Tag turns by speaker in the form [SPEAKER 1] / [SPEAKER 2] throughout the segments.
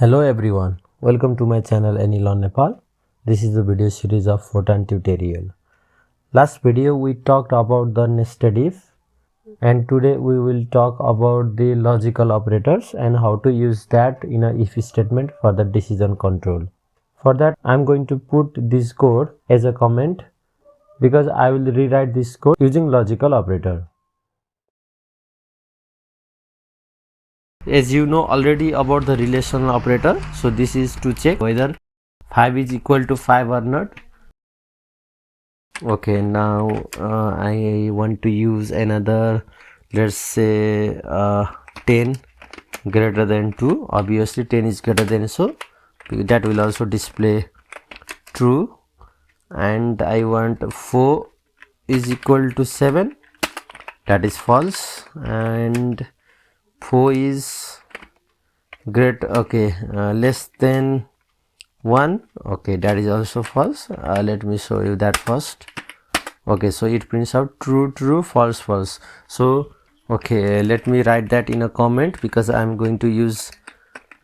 [SPEAKER 1] Hello everyone, welcome to my channel Learn Nepal. This is the video series of Fortran tutorial. Last video we talked about the nested if, and today we will talk about the logical operators and how to use that in a if statement for the decision control. For that I am going to put this code as a comment because I will rewrite this code using logical operator. As you know already about the relational operator, so this is to check whether 5 is equal to 5 or not. Okay, now I want to use another, let's say 10 greater than 2. Obviously 10 is greater than, so that will also display true. And I want 4 is equal to 7, that is false. And 4 is less than 1, okay, that is also false. Let me show you that first. Okay, so it prints out true true, false false. So okay, let me write that in a comment because I am going to use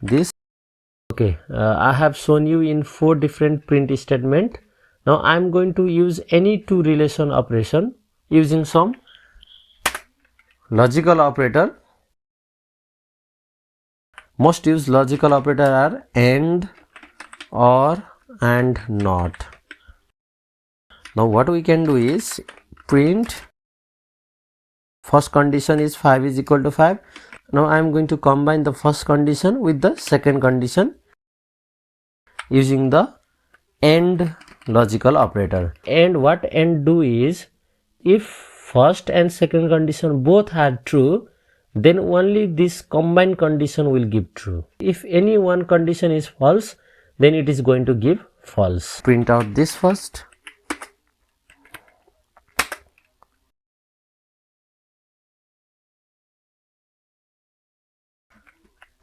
[SPEAKER 1] this. Okay, I have shown you in 4 different print statement. Now I am going to use any two relation operation using some logical operator. Most used logical operator are AND, OR and NOT. Now what we can do is print first condition is 5 is equal to 5. Now I am going to combine the first condition with the second condition using the AND logical operator. And what AND do is, if first and second condition both are true, then only this combined condition will give true. If any one condition is false, then it is going to give false. Print out this first.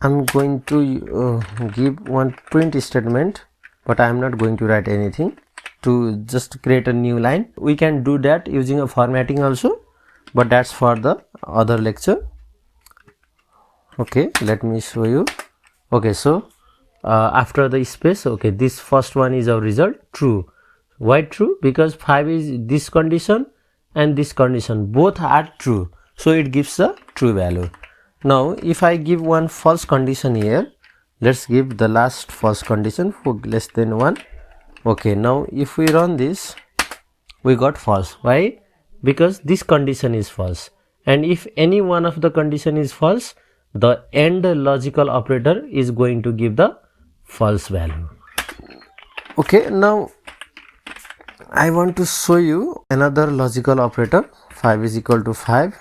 [SPEAKER 1] I'm going to give one print statement, but I am not going to write anything, to just create a new line. We can do that using a formatting also, but that's for the other lecture. Okay, let me show you. Okay, so after the space, okay, this first one is our result, true. Why true? Because 5 is this condition and this condition both are true, so it gives a true value. Now if I give one false condition here, let's give the last false condition for less than 1. Okay, now if we run this, we got false. Why? Because this condition is false, and if any one of the condition is false, the AND logical operator is going to give the false value. Okay, now I want to show you another logical operator, 5 is equal to 5.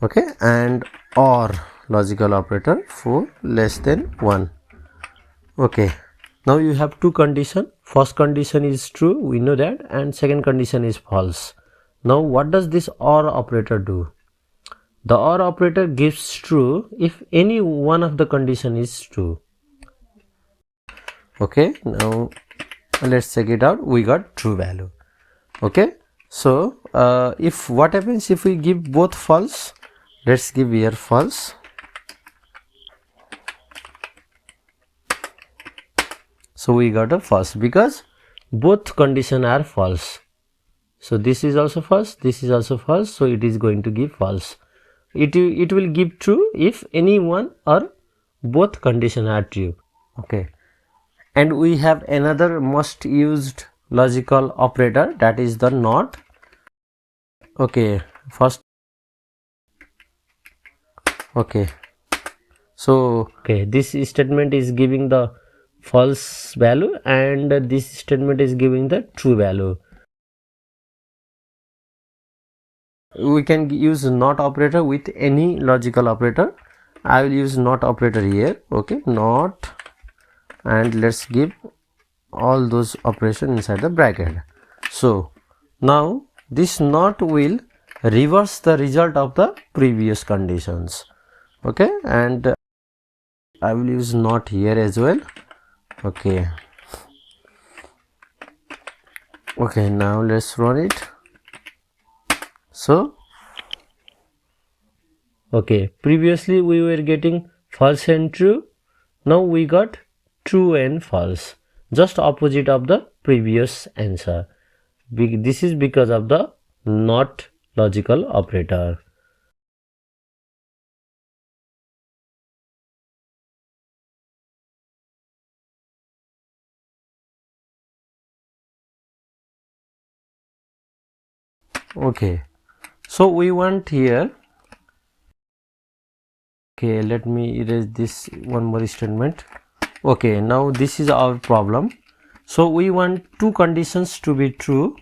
[SPEAKER 1] Okay, and OR logical operator, 4 less than 1. Okay, now you have two conditions. First condition is true, we know that, and second condition is false. Now what does this OR operator do? The OR operator gives true if any one of the condition is true. Okay, now let's check it out. We got true value. Okay, so if what happens if we give both false, let's give here false. So we got a false because both condition are false. So this is also false, this is also false, so it is going to give false. It will give true if any one or both condition are true. Okay, and we have another most used logical operator, that is the NOT. Okay, first, okay, so okay, this statement is giving the false value and this statement is giving the true value. We can use NOT operator with any logical operator. I will use NOT operator here. Okay, NOT, and let's give all those operations inside the bracket. So now this NOT will reverse the result of the previous conditions. Okay, and I will use NOT here as well. Okay, okay, now let's run it. So okay, previously we were getting false and true. Now we got true and false, just opposite of the previous answer. This is because of the not logical operator. Okay, so we want here, okay, let me erase this one more statement. Okay, now this is our problem. So we want two conditions to be true,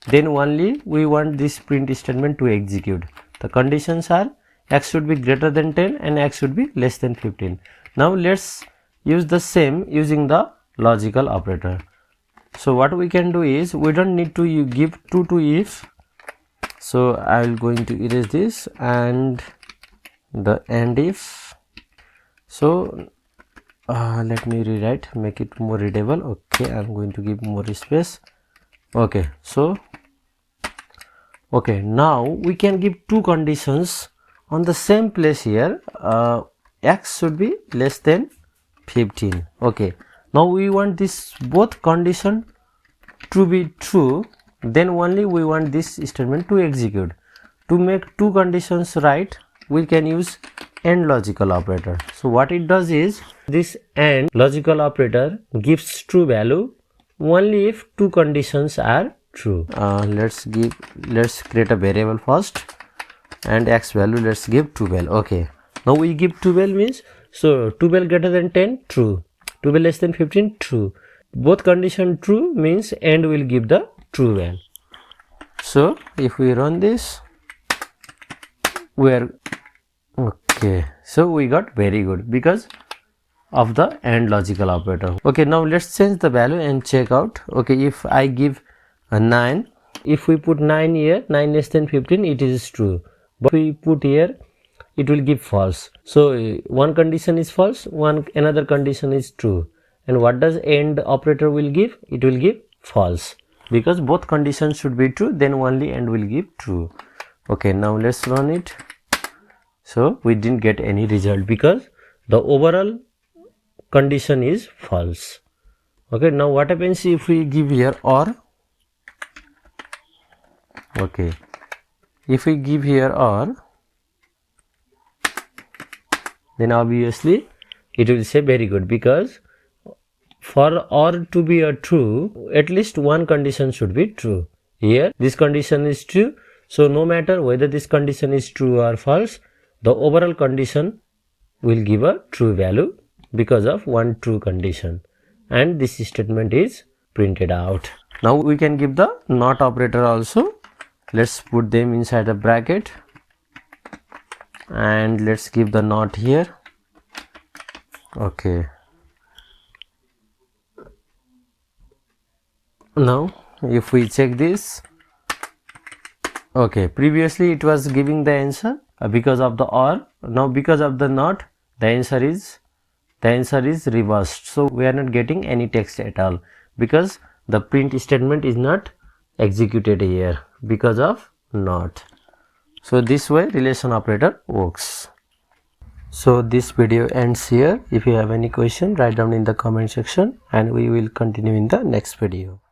[SPEAKER 1] then only we want this print statement to execute. The conditions are x should be greater than 10 and x should be less than 15. Now let's use the same using the logical operator. So what we can do is, we don't need to give true to if. So I will going to erase this and the and if. So let me rewrite, make it more readable. Okay, I'm going to give more space. Okay, so okay, now we can give two conditions on the same place here. X should be less than 15. Okay, now we want this both condition to be true, then only we want this statement to execute. To make two conditions right, we can use AND logical operator. So what it does is, this AND logical operator gives true value only if two conditions are true. Let's create a variable first, and x value let's give 12. Okay, now we give 12 means, so 12 greater than 10 true, 12 less than 15 true. Both condition true means AND will give the true value. So if we run this, we are okay, so we got very good because of the AND logical operator. Okay, now let's change the value and check out. Okay, if I give a 9, if we put 9 here, 9 less than 15, it is true, but if we put here, it will give false. So one condition is false, another condition is true, and what does AND operator will give? It will give false, because both conditions should be true, then only AND will give true. Okay, now let's run it. So we didn't get any result because the overall condition is false. Okay, now what happens if we give here OR? Okay, if we give here OR, then obviously it will say very good, because for OR to be a true, at least one condition should be true. Here this condition is true, so no matter whether this condition is true or false, the overall condition will give a true value because of one true condition, and this statement is printed out. Now we can give the NOT operator also. Let's put them inside a bracket and let's give the NOT here. Okay, now if we check this, okay, previously it was giving the answer because of the OR. Now because of the NOT, the answer is reversed. So we are not getting any text at all, because the print statement is not executed here because of NOT. So this way relation operator works. So this video ends here. If you have any question, write down in the comment section and we will continue in the next video.